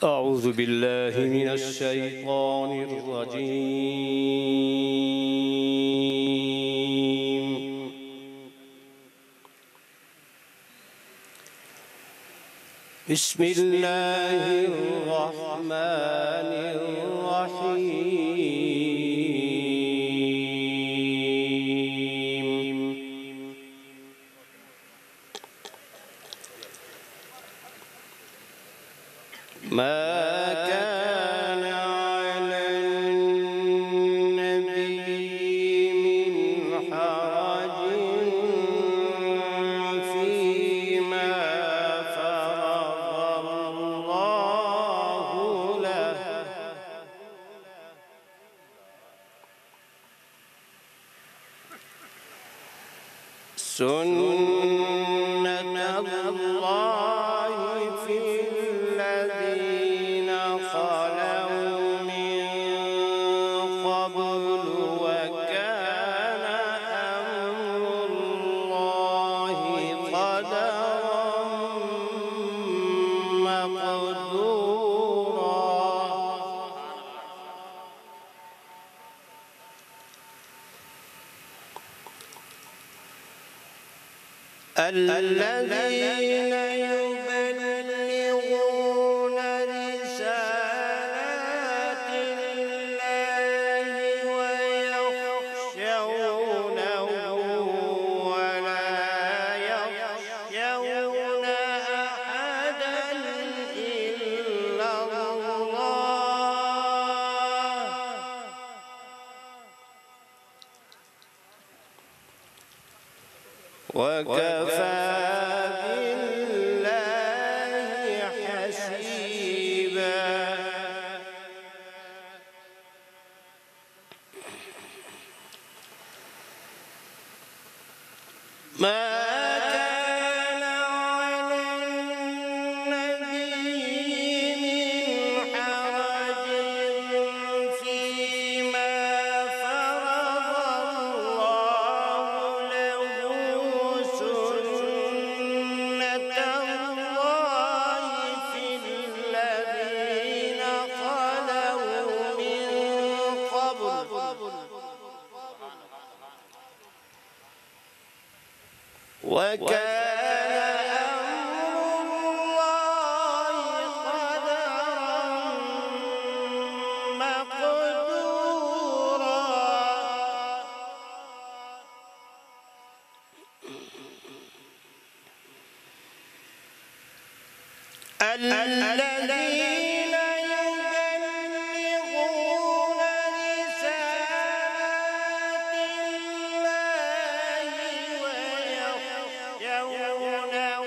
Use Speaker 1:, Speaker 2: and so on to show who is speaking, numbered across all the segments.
Speaker 1: أعوذ بالله من الشيطان الرجيم. بسم الله الرحمن الرحيم. ما كان على النبي من حرج فيما فرض الله له، سنة الله في الذين خلوا من قبل، وكان أمر الله قدرا مقدورا. الذين يبلغون رسالات الله ويخشونه ولا يخشون أحدا إلا الله، وكفى بالله حسيبا. ما كان على النبي من حرج فيما فرض الله له، سنة الله في الذين خلوا من قبل، وكان أمر الله قدرا مقدورا. الذين يبلغون رسالات الله ويخشونه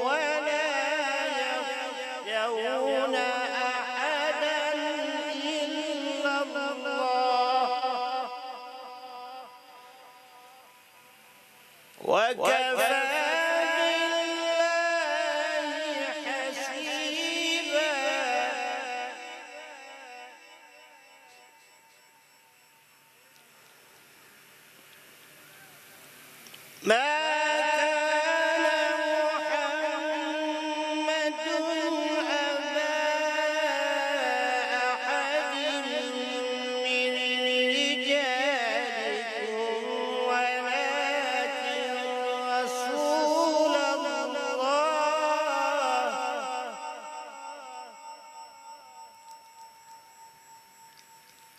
Speaker 1: ولا يخشون أحدا إلا الله، وكفى ما كان محمد أبا أحد من رجالكم ولكن رسول الله.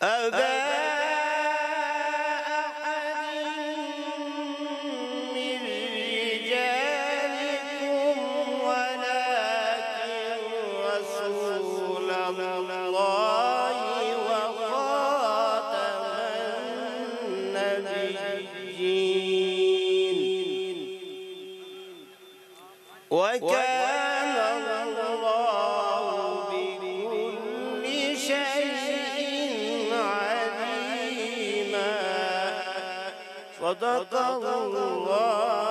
Speaker 1: أبا وكان الله بكل شيء عليما. صدق الله